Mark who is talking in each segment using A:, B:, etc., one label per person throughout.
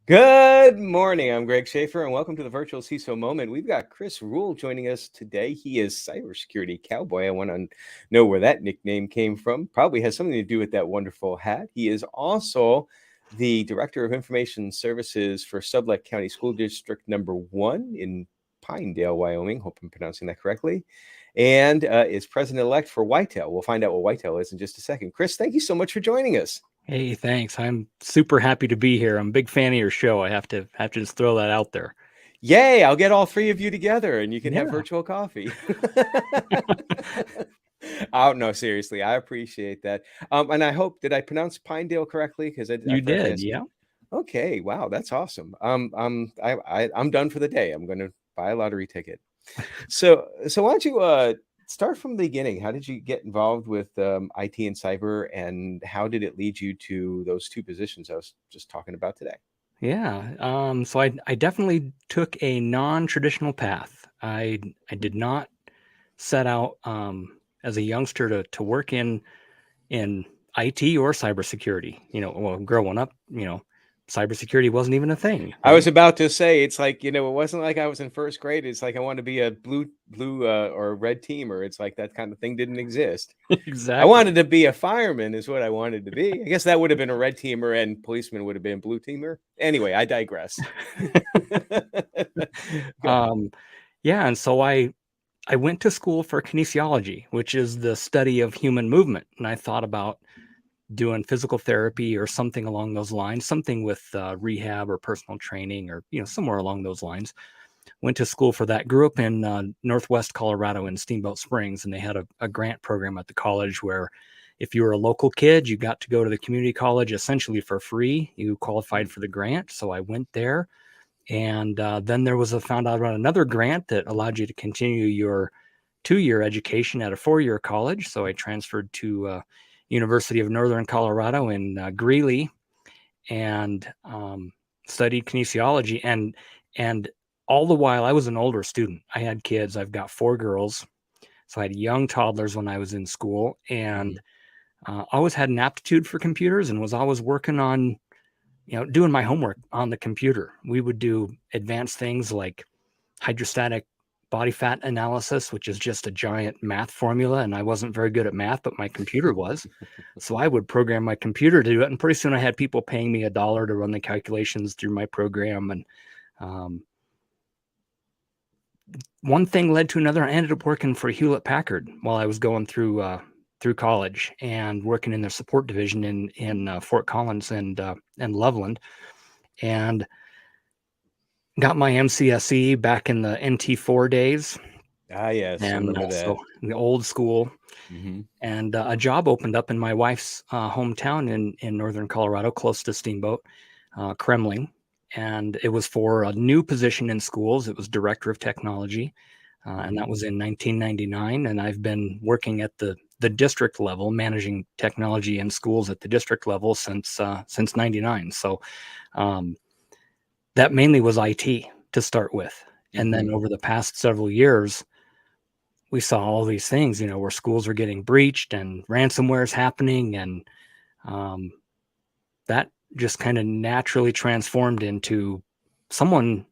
A: Good morning. I'm Greg Schaefer, and welcome to the Virtual CISO Moment. We've got Chris Rule joining us today. He is Cybersecurity Cowboy. I want to know where that nickname came from. Probably has something to do with that wonderful hat. He is also the Director of Information Services for Sublette County School District number 1 in Pinedale, Wyoming. Hope I'm pronouncing that correctly. And is President-elect for Whitetail. We'll find out what Whitetail is in just a second. Chris, thank you so much for joining us.
B: Hey, thanks. I'm super happy to be here. I'm a big fan of your show. I have to just throw that out there.
A: Yay, I'll get all three of you together and you can have
B: Yeah.
A: virtual coffee. Oh, no, seriously, I appreciate that. And I hope, did I pronounce Pinedale correctly? Because I
B: You
A: forgot to
B: did,
A: ask.
B: yeah.
A: Okay, wow, that's awesome. I'm done for the day. I'm going to buy a lottery ticket. So why don't you start from the beginning? How did you get involved with IT and cyber, and how did it lead you to those two positions I was just talking about today?
B: Yeah. So I definitely took a non-traditional path. I did not set out as a youngster to work in IT or cybersecurity. Well, growing up, cybersecurity wasn't even a thing,
A: I
B: right?
A: was about to say, it's like, it wasn't like I was in first grade. It's like I want to be a blue or red teamer. It's like that kind of thing didn't exist. I
B: Exactly.
A: wanted to be a fireman is what I wanted to be. I guess that would have been a red teamer and policeman would have been blue teamer. Anyway, I digress.
B: Yeah, and so I went to school for kinesiology, which is the study of human movement, and I thought about doing physical therapy or something along those lines, something with rehab or personal training or somewhere along those lines. Went to school for that. Grew up in Northwest Colorado in Steamboat Springs, and they had a grant program at the college where if you were a local kid, you got to go to the community college essentially for free. You qualified for the grant, so I went there. And then there was found out about another grant that allowed you to continue your 2-year education at a 4-year college. So I transferred to University of Northern Colorado in Greeley and studied kinesiology. And all the while, I was an older student. I had kids. I've got 4 girls. So I had young toddlers when I was in school, and always had an aptitude for computers and was always working on doing my homework on the computer. We would do advanced things like hydrostatic body fat analysis, which is just a giant math formula. And I wasn't very good at math, but my computer was. So I would program my computer to do it. And pretty soon I had people paying me $1 to run the calculations through my program. And one thing led to another. I ended up working for Hewlett Packard while I was going through college and working in their support division in Fort Collins and Loveland, and got my MCSE back in the NT4 days.
A: Ah, yes, I
B: And
A: remember that.
B: so the old school. And a job opened up in my wife's hometown in Northern Colorado, close to Steamboat, Kremling. And it was for a new position in schools. It was Director of Technology. And that was in 1999. And I've been working at the district level, managing technology in schools at the district level since 99. So that mainly was IT to start with. And then over the past several years, we saw all these things, where schools are getting breached and ransomware is happening. And that just kind of naturally transformed into someone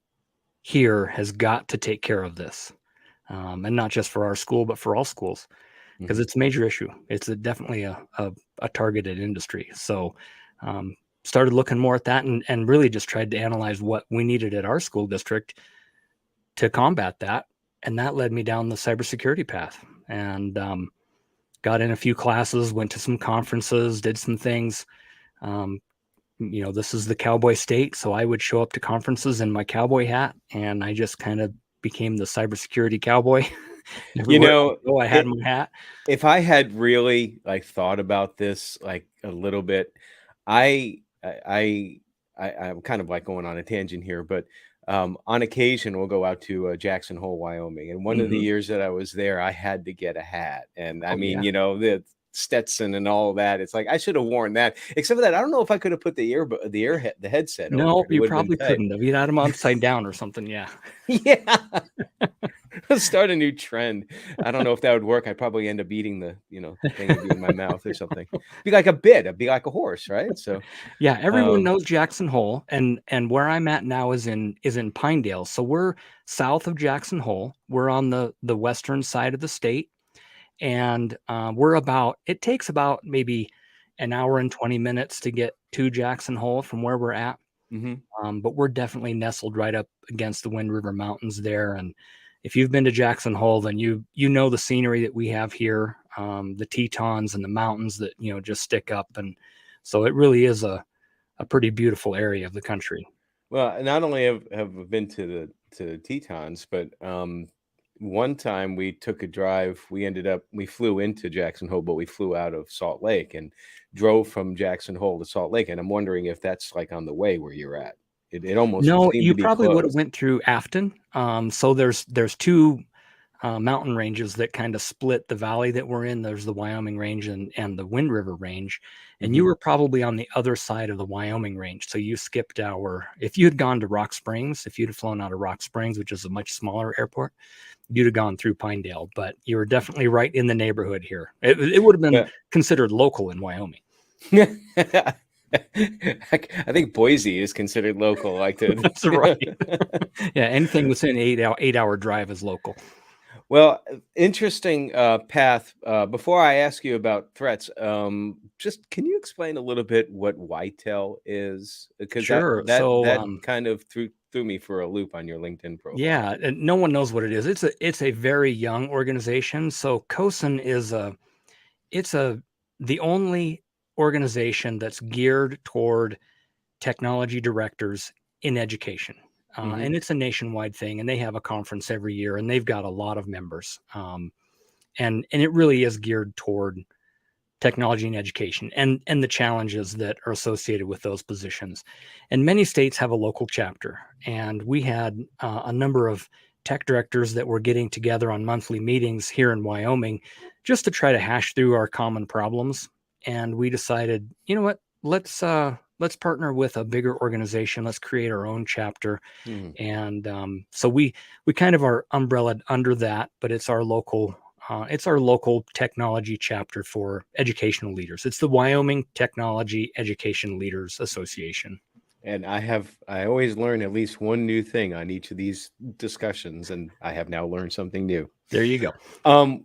B: here has got to take care of this. And not just for our school, but for all schools, because it's a major issue. It's definitely a targeted industry. So started looking more at that and really just tried to analyze what we needed at our school district to combat that. And that led me down the cybersecurity path, and got in a few classes, went to some conferences, did some things. This is the cowboy state, so I would show up to conferences in my cowboy hat, and I just kind of became the cybersecurity cowboy. I had my hat.
A: If I had really thought about this a little bit, I'm kind of going on a tangent here, but on occasion we'll go out to Jackson Hole, Wyoming, and one of the years that I was there, I had to get a hat, and the Stetson and all that. It's like I should have worn that. Except for that, I don't know if I could have put the headset.
B: No,
A: over it.
B: You probably couldn't have. You'd had them upside down or something. Yeah.
A: Yeah. Let's start a new trend. I don't know if that would work. I'd probably end up eating the, thing would be in my mouth or something. Be like a bit. I'd be like a horse, right? So,
B: Yeah, everyone
A: um,
B: knows Jackson Hole, and where I'm at now is in Pinedale. So we're south of Jackson Hole. We're on the western side of the state, and it takes about maybe an hour and 20 minutes to get to Jackson Hole from where we're at.
A: mhm.
B: But we're definitely nestled right up against the Wind River Mountains there. And if you've been to Jackson Hole, then you know the scenery that we have here, the Tetons and the mountains that just stick up, and so it really is a pretty beautiful area of the country.
A: Well, not only have I been to the Tetons, but one time we took a drive. We flew into Jackson Hole, but we flew out of Salt Lake and drove from Jackson Hole to Salt Lake. And I'm wondering if that's like on the way where you're at. It almost would
B: No,
A: seem to
B: you
A: be
B: probably would have
A: close.
B: went through Afton. So there's two mountain ranges that kind of split the valley that we're in. There's the Wyoming range and the Wind River range. And you
A: Hmm.
B: were probably on the other side of the Wyoming range. So you skipped if you had gone to Rock Springs, if you'd have flown out of Rock Springs, which is a much smaller airport, you'd have gone through Pinedale. But you were definitely right in the neighborhood here. It would have been
A: Yeah.
B: considered local in Wyoming.
A: I think Boise is considered local. Like
B: That's right. Yeah, anything within 8 hour drive is local.
A: Well, interesting path. Before I ask you about threats, just can you explain a little bit what YTEL is? Because that
B: Sure.
A: that
B: So
A: that kind of threw me for a loop on your LinkedIn profile.
B: yeah, and no one knows what it is. It's a very young organization. So CoSN is the only organization that's geared toward technology directors in education.
A: Hmm.
B: And it's a nationwide thing, and they have a conference every year, and they've got a lot of members. And it really is geared toward technology and education and the challenges that are associated with those positions. And many states have a local chapter. And we had a number of tech directors that were getting together on monthly meetings here in Wyoming just to try to hash through our common problems. And we decided, you know what, let's partner with a bigger organization. Let's create our own chapter.
A: Hmm.
B: And so we kind of are umbrellaed under that, but it's our local technology chapter for educational leaders. It's the Wyoming Technology Education Leaders Association.
A: And I always learn at least one new thing on each of these discussions, and I have now learned something new.
B: There you go.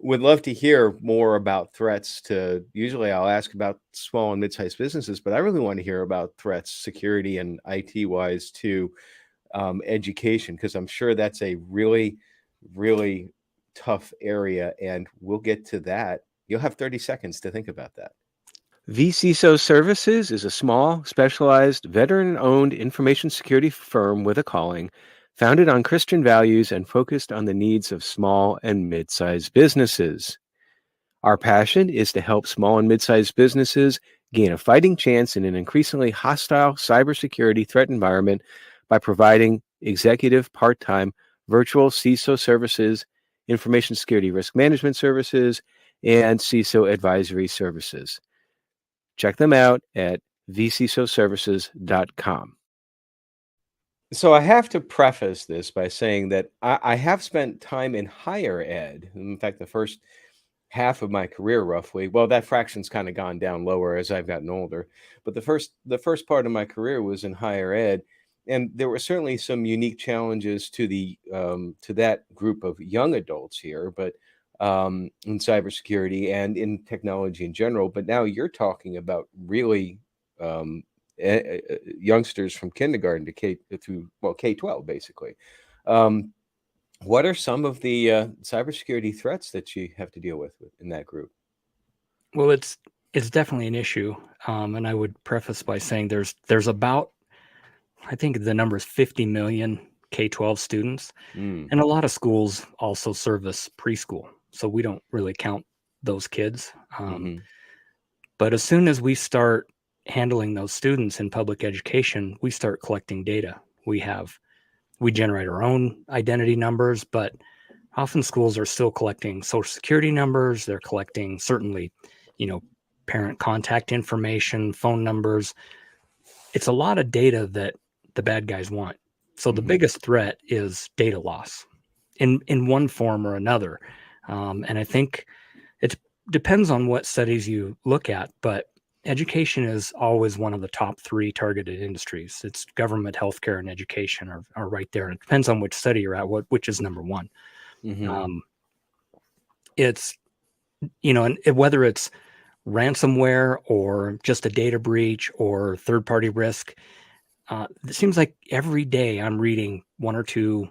A: Would love to hear more about threats to, usually I'll ask about small and mid-sized businesses, but I really want to hear about threats, security and IT wise to education, because I'm sure that's a really, really tough area. And we'll get to that. You'll have 30 seconds to think about that. vCISO Services is a small, specialized, veteran-owned information security firm with a calling, founded on Christian values and focused on the needs of small and mid-sized businesses. Our passion is to help small and mid-sized businesses gain a fighting chance in an increasingly hostile cybersecurity threat environment by providing executive part-time virtual CISO services, information security risk management services, and CISO advisory services. Check them out at vcisoservices.com. So I have to preface this by saying that I have spent time in higher ed. In fact, the first half of my career, roughly, well, that fraction's kind of gone down lower as I've gotten older. But the first part of my career was in higher ed, and there were certainly some unique challenges to that group of young adults here, but in cybersecurity and in technology in general. But now you're talking about really um, youngsters from kindergarten to K-12, basically. Um, what are some of the cybersecurity threats that you have to deal with in that group?
B: Well, it's definitely an issue, and I would preface by saying there's about, I think the number is 50 million K-12 students,
A: Mm,
B: and a lot of schools also service preschool, so we don't really count those kids.
A: hmm.
B: But as soon as we start handling those students in public education, we start collecting data. We generate our own identity numbers, but often schools are still collecting social security numbers. They're collecting certainly, you know, parent contact information, phone numbers. It's a lot of data that the bad guys want. So the
A: Hmm.
B: biggest threat is data loss. in one form or another. And I think it depends on what studies you look at, but education is always one of the top three targeted industries. It's government, healthcare, and education are right there. And it depends on which study you're at, which is number one.
A: Mm-hmm.
B: It's, and whether it's ransomware or just a data breach or third-party risk, it seems like every day I'm reading one or two,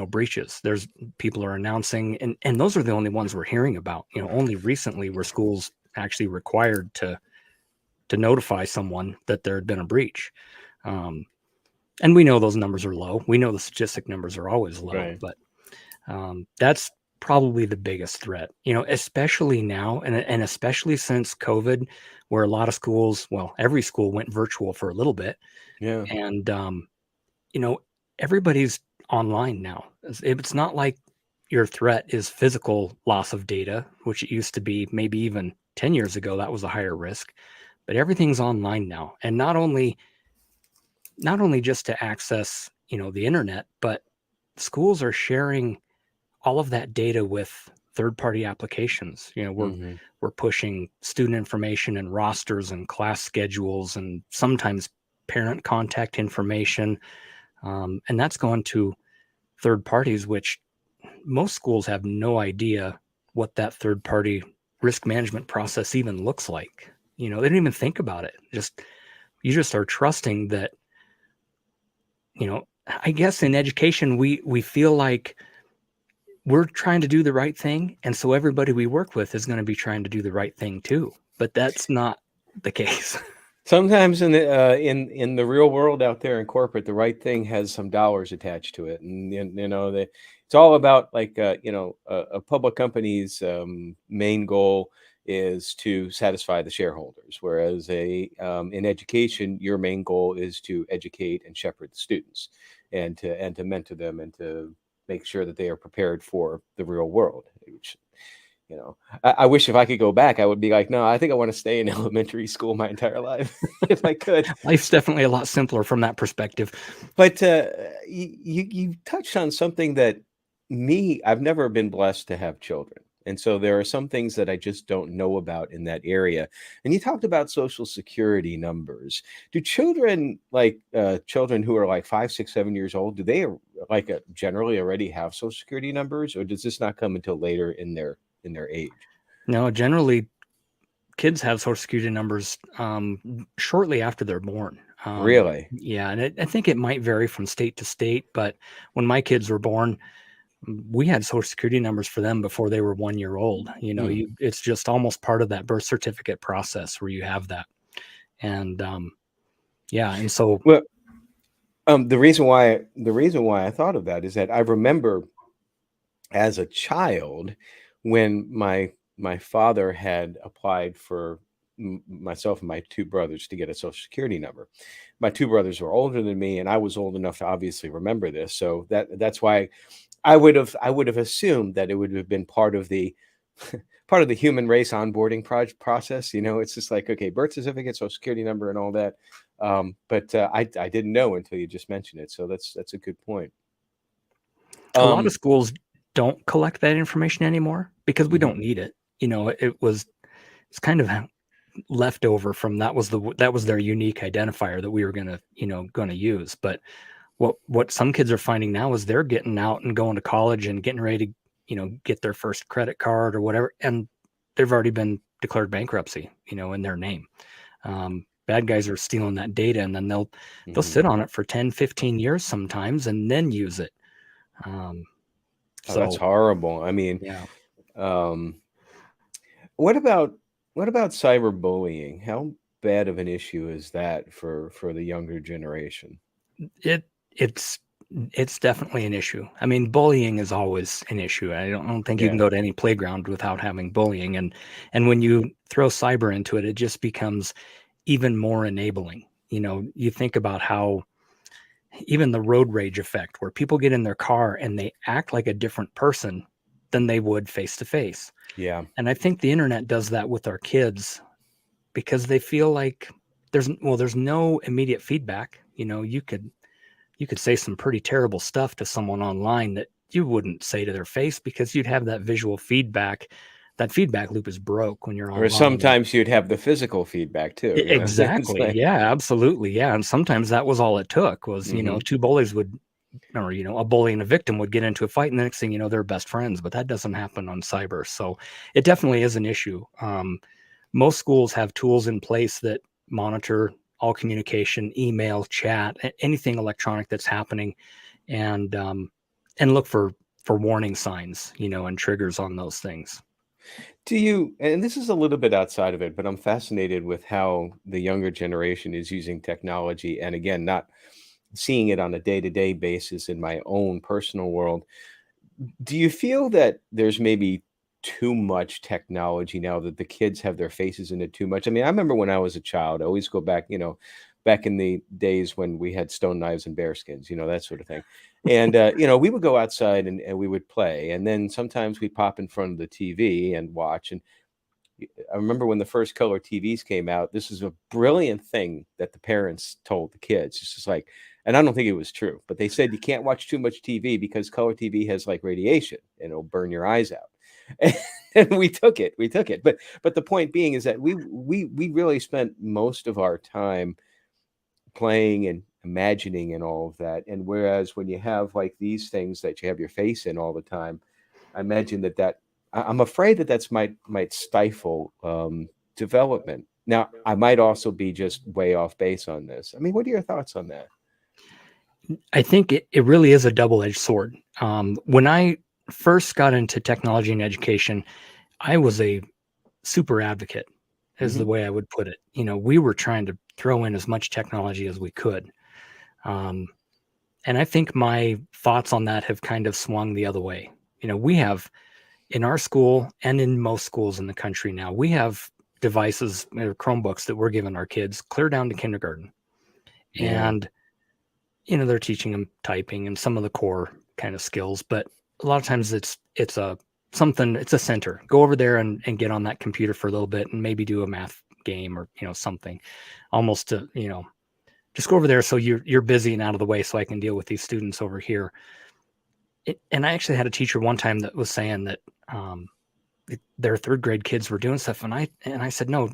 B: breaches. There's people are announcing, and those are the only ones we're hearing about. Only recently were schools actually required to notify someone that there had been a breach. And we know those numbers are low. We know the statistic numbers are always low,
A: Right.
B: but that's probably the biggest threat, especially now, and especially since COVID, where a lot of schools, well, every school went virtual for a little bit.
A: Yeah.
B: And, everybody's online now. It's not like your threat is physical loss of data, which it used to be maybe even 10 years ago, that was a higher risk, but everything's online now. And not only just to access, the internet, but schools are sharing all of that data with third-party applications.
A: Mm-hmm.
B: We're pushing student information and rosters and class schedules and sometimes parent contact information. And that's going to third parties, which most schools have no idea what that third party risk management process even looks like. They don't even think about it. You just are trusting that, I guess in education, we feel like we're trying to do the right thing. And so everybody we work with is going to be trying to do the right thing too. But that's not the case.
A: Sometimes in the real world out there in corporate, the right thing has some dollars attached to it, and it's all about like a public company's main goal is to satisfy the shareholders, whereas in education, your main goal is to educate and shepherd the students, and to mentor them and to make sure that they are prepared for the real world, which I wish if I could go back, I would be like, no, I think I want to stay in elementary school my entire life if I could.
B: Life's definitely a lot simpler from that perspective.
A: But you touched on something that I've never been blessed to have children. And so there are some things that I just don't know about in that area. And you talked about social security numbers. Do children children who are like 5, 6, 7 years old, do they generally already have social security numbers, or does this not come until later in their age?
B: No, generally kids have social security numbers shortly after they're born.
A: Really?
B: Yeah, and I think it might vary from state to state, but when my kids were born, we had social security numbers for them before they were 1 year old. It's just almost part of that birth certificate process where you have that. And and so
A: Well, the reason why I thought of that is that I remember as a child when my father had applied for myself and my two brothers to get a social security number. My two brothers were older than me, and I was old enough to obviously remember this. So that's why I would have assumed that it would have been part of the part of the human race onboarding process. It's just like, okay, birth certificate, social security number, and all that. But I didn't know until you just mentioned it. So that's a good point.
B: a lot of schools don't collect that information anymore because we
A: Mhm.
B: don't need it. It's kind of left over from that was their unique identifier that we were going to use. But what some kids are finding now is they're getting out and going to college and getting ready to, get their first credit card or whatever. And they've already been declared bankruptcy, in their name. Bad guys are stealing that data, and then they'll sit on it for 10, 15 years sometimes and then use it.
A: Oh, that's horrible. I mean,
B: yeah.
A: What about cyberbullying? How bad of an issue is that for the younger generation?
B: It's definitely an issue. I mean, bullying is always an issue. I don't think you can
A: Yeah.
B: go to any playground without having bullying. And when you throw cyber into it, it just becomes even more enabling. You think about how even the road rage effect, where people get in their car and they act like a different person than they would face to face.
A: Yeah.
B: And I think the internet does that with our kids because they feel like there's no immediate feedback. You could say some pretty terrible stuff to someone online that you wouldn't say to their face, because you'd have that visual feedback. That feedback loop is broke when you're
A: Or
B: online.
A: sometimes you'd have the physical feedback too. It's
B: Exactly.
A: like,
B: Yeah, absolutely. Yeah. And sometimes that was all it took was,
A: mhm.
B: two bullies would, or, a bully and a victim would get into a fight, and the next thing you know, they're best friends. But that doesn't happen on cyber. So it definitely is an issue. Most schools have tools in place that monitor all communication, email, chat, anything electronic that's happening, and look for warning signs, and triggers on those things.
A: Do you, and this is a little bit outside of it, but I'm fascinated with how the younger generation is using technology. And again, not seeing it on a day-to-day basis in my own personal world. Do you feel that there's maybe too much technology now, that the kids have their faces in it too much? I mean, I remember when I was a child, I always go back, back in the days when we had stone knives and bearskins, that sort of thing. And, we would go outside and we would play. And then sometimes we'd pop in front of the TV and watch. And I remember when the first color TVs came out, this is a brilliant thing that the parents told the kids. It's just like, and I don't think it was true, but they said you can't watch too much TV because color TV has like radiation and it'll burn your eyes out. And we took it. But the point being is that we really spent most of our time playing and imagining and all of that. And whereas when you have like these things that you have your face in all the time, I imagine I'm afraid that might stifle development. Now, I might also be just way off base on this. I mean, what are your thoughts on that?
B: I think it really is a double-edged sword. When I first got into technology and education, I was a super advocate, is the
A: Hmm.
B: way I would put it. We were trying to throw in as much technology as we could. Um, and I think my thoughts on that have kind of swung the other way. We have in our school and in most schools in the country now, we have devices or Chromebooks that we're giving our kids clear down to kindergarten.
A: Yeah.
B: And, they're teaching them typing and some of the core kind of skills, but a lot of times it's a center. Go over there and get on that computer for a little bit and maybe do a math game or, something almost to, just go over there so you're busy and out of the way so I can deal with these students over here. And I actually had a teacher one time that was saying that their third grade kids were doing stuff, and I said, no,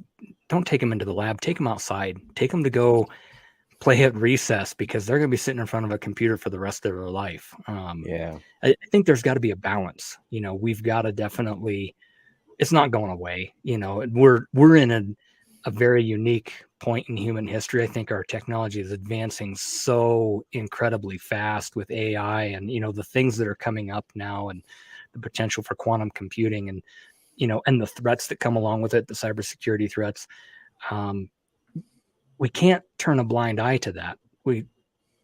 B: don't take them into the lab, take them outside, take them to go play at recess, because they're going to be sitting in front of a computer for the rest of their life.
A: Yeah.
B: I think there's got to be a balance. We've got to definitely, it's not going away. We're in a very unique point in human history. I think our technology is advancing so incredibly fast with AI and, the things that are coming up now, and the potential for quantum computing, and, and the threats that come along with it, the cybersecurity threats. We can't turn a blind eye to that.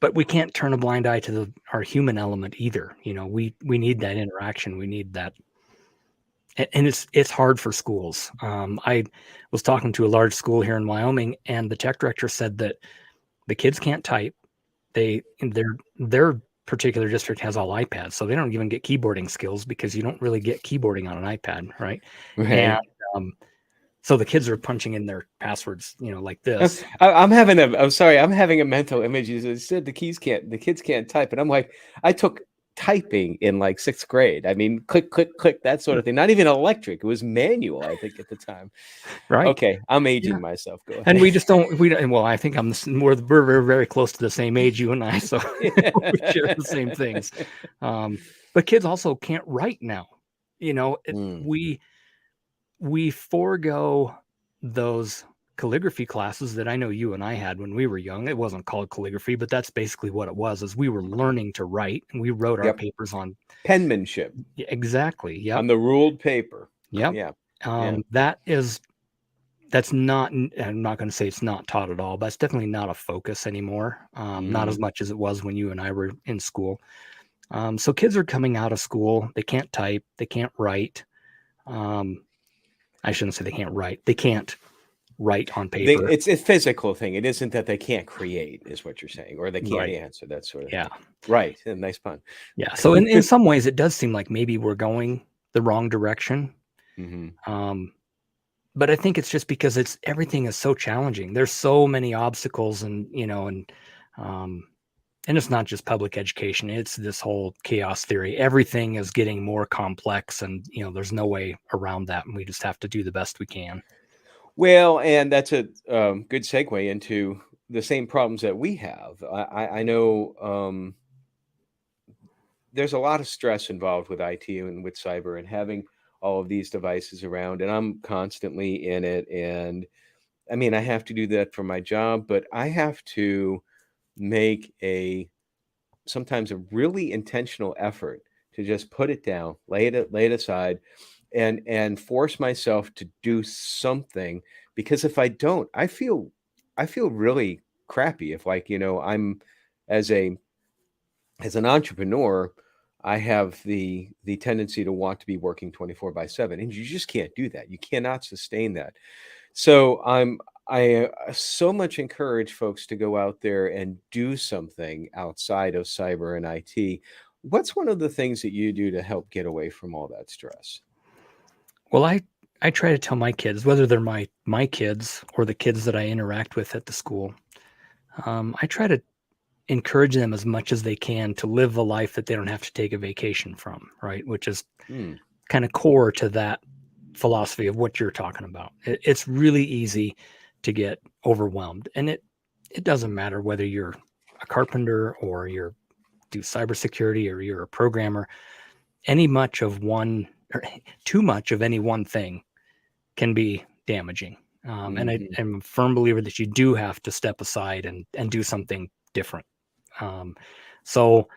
B: But we can't turn a blind eye to our human element either. We need that interaction. We need that. And it's hard for schools. I was talking to a large school here in Wyoming, and the tech director said that the kids can't type. Their particular district has all iPads, so they don't even get keyboarding skills, because you don't really get keyboarding on an iPad, right? And
A: Right.
B: so the kids are punching in their passwords, like
A: I'm
B: this.
A: I'm sorry, I'm having a mental image. You said the kids can't type. And I'm like, I took typing in like sixth grade. I mean, click, click, click, that sort of thing. Not even electric. It was manual, I think, at the time.
B: Right.
A: Okay, I'm
B: Yeah.
A: aging myself. Go
B: And
A: ahead.
B: well, I think we're very, very close to the same age, you and I, so we share the same things. But kids also can't write now.
A: Mm,
B: We forego those calligraphy classes that I know you and I had when we were young. It wasn't called calligraphy, but that's basically what it was, is we were learning to write, and we wrote our
A: yep.
B: papers on.
A: Penmanship
B: Yeah, exactly. Yep.
A: on the ruled paper.
B: Yep.
A: Yeah. Yeah.
B: That's not, I'm not going to say it's not taught at all, but it's definitely not a focus anymore. Not as
A: Mm.
B: much as it was when you and I were in school. So kids are coming out of school. They can't type. They can't write. I shouldn't say they can't write. They can't write on paper.
A: It's a physical thing. It isn't that they can't create, is what you're saying, or they can't
B: Right.
A: answer, that sort of
B: Yeah.
A: thing. Right. Nice pun.
B: Yeah. So in some ways, it does seem like maybe we're going the wrong direction.
A: Hmm.
B: But I think it's just because everything is so challenging. There's so many obstacles, and um, And it's not just public education, it's this whole chaos theory. Everything is getting more complex, and there's no way around that, and we just have to do the best we can.
A: Well, and that's a good segue into the same problems that we have. I know there's a lot of stress involved with IT and with cyber and having all of these devices around, and I'm constantly in it. And I mean, I have to do that for my job, but I have to make sometimes a really intentional effort to just put it down, lay it aside, and force myself to do something, because if I don't, I feel really crappy. If, like, I'm as a as an entrepreneur, I have the tendency to want to be working 24/7, and you just can't do that. You cannot sustain that. So I so much encourage folks to go out there and do something outside of cyber and IT. What's one of the things that you do to help get away from all that stress?
B: Well, I try to tell my kids, whether they're my kids or the kids that I interact with at the school, I try to encourage them as much as they can to live a life that they don't have to take a vacation from, right? Which is
A: Hmm.
B: kind of core to that philosophy of what you're talking about. It's really easy to get overwhelmed, and it doesn't matter whether you're a carpenter or you're do cybersecurity or you're a programmer. Any much of one or too much of any one thing can be damaging. And
A: Mhm.
B: I'm a firm believer that you do have to step aside and do something different. Um, so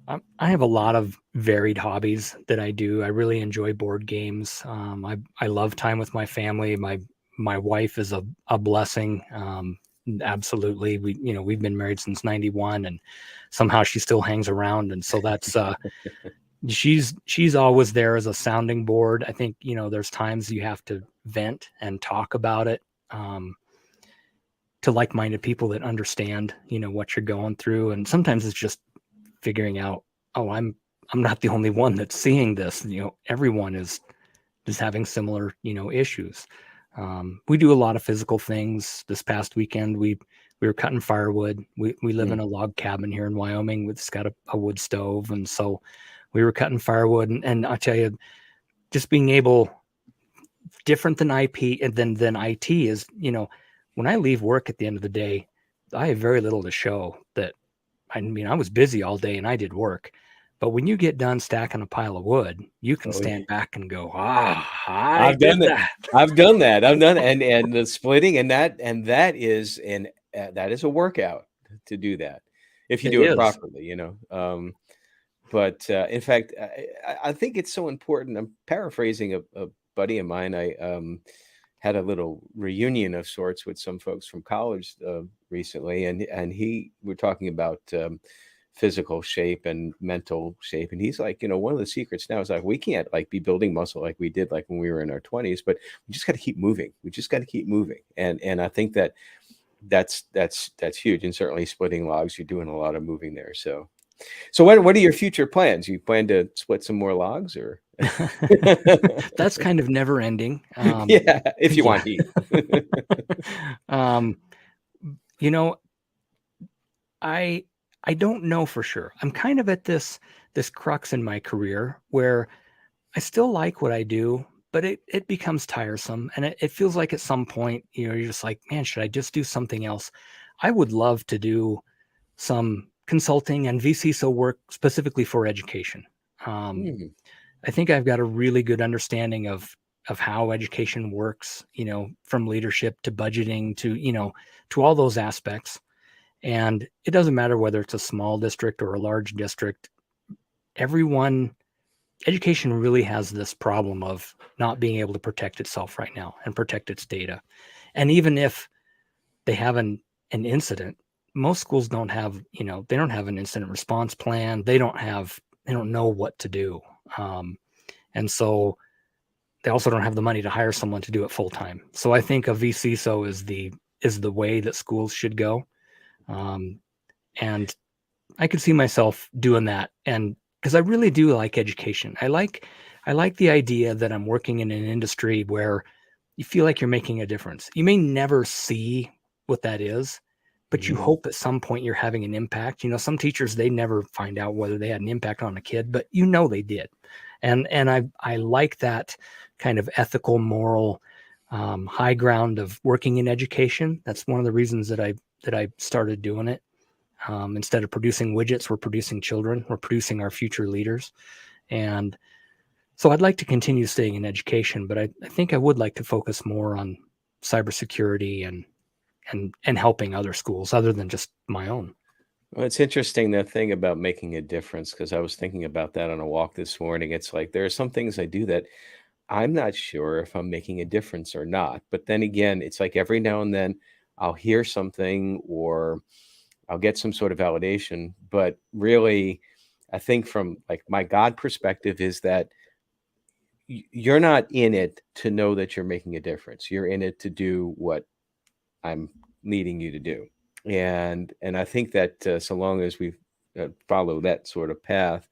B: I have a lot of varied hobbies that I do. I really enjoy board games. I love time with my family. My wife is a blessing. Absolutely. We've been married since 91, and somehow she still hangs around. And so that's, she's always there as a sounding board. I think, there's times you have to vent and talk about it. To like-minded people that understand, what you're going through. And sometimes it's just figuring out, oh, I'm not the only one that's seeing this. Everyone is having similar, issues. We do a lot of physical things. This past weekend, we were cutting firewood. We live in
A: Mm.
B: a log cabin here in Wyoming. It's got a wood stove, and so we were cutting firewood. And I tell you, just being able, different than IP and than IT is, when I leave work at the end of the day, I have very little to show that. I mean, I was busy all day and I did work. But when you get done stacking a pile of wood, you can
A: Oh, yeah.
B: stand back and go, I
A: I've done
B: did
A: that.
B: that.
A: I've done that. I've done, and the splitting, that is a workout to do that if you
B: It
A: do it
B: is.
A: properly. But in fact, I think it's so important. I'm paraphrasing a buddy of mine. I had a little reunion of sorts with some folks from college recently, and we're talking about physical shape and mental shape, and he's like, one of the secrets now is, like, we can't, like, be building muscle like we did, like, when we were in our 20s, but we just got to keep moving. We just got to keep moving, and I think that's huge. And certainly splitting logs, you're doing a lot of moving there. So what are your future plans? You plan to split some more logs, or
B: That's kind of never ending.
A: yeah, if you
B: Yeah.
A: want heat.
B: um, you know, I I don't know for sure. I'm kind of at this crux in my career where I still like what I do, but it becomes tiresome, and it feels like at some point, you're just like, man, should I just do something else? I would love to do some consulting and vCISO work specifically for education. Um,
A: Hmm.
B: I think I've got a really good understanding of how education works, from leadership to budgeting to, to all those aspects. And it doesn't matter whether it's a small district or a large district. Everyone, education really has this problem of not being able to protect itself right now and protect its data. And even if they have an incident, most schools don't have, they don't have an incident response plan. They don't know what to do. And so they also don't have the money to hire someone to do it full time. So I think a vCISO is the way that schools should go. Um, and I could see myself doing that. And because I really do like education, I like the idea that I'm working in an industry where you feel like you're making a difference. You may never see what that is, but you hope at some point you're having an impact. Some teachers, they never find out whether they had an impact on a kid, but they did. And I like that kind of ethical, moral, high ground of working in education. That's one of the reasons that I started doing it. Instead of producing widgets, we're producing children. We're producing our future leaders. And so I'd like to continue staying in education, but I think I would like to focus more on cybersecurity and helping other schools other than just my own.
A: Well, it's interesting, that thing about making a difference, because I was thinking about that on a walk this morning. It's like there are some things I do that I'm not sure if I'm making a difference or not. But then again, it's like every now and then I'll hear something or I'll get some sort of validation. But really, I think from like my God perspective is that you're not in it to know that you're making a difference. You're in it to do what I'm needing you to do. And I think that so long as we follow that sort of path.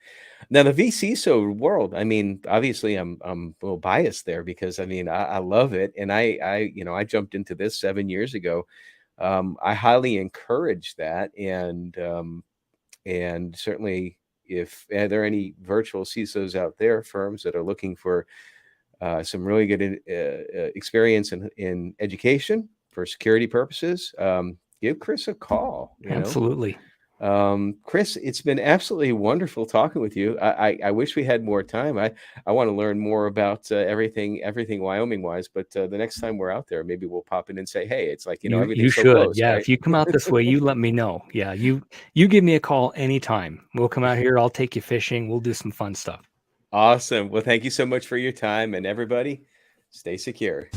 A: Now, the vCISO world, I mean, obviously I'm a little biased there, because I mean, I love it. And I jumped into this 7 years ago. I highly encourage that. And certainly, if are there any virtual CISOs out there, firms that are looking for some really good experience in education for security purposes, give Chris a call.
B: Absolutely.
A: Chris, it's been absolutely wonderful talking with you. I wish we had more time. I want to learn more about everything Wyoming wise, but the next time we're out there, maybe we'll pop in and say, hey, it's like, everything's so
B: should.
A: close.
B: Yeah.
A: Right?
B: If you come out this way, you let me know. Yeah. You give me a call anytime. We'll come out here. I'll take you fishing. We'll do some fun stuff.
A: Awesome. Well, thank you so much for your time, and everybody stay secure.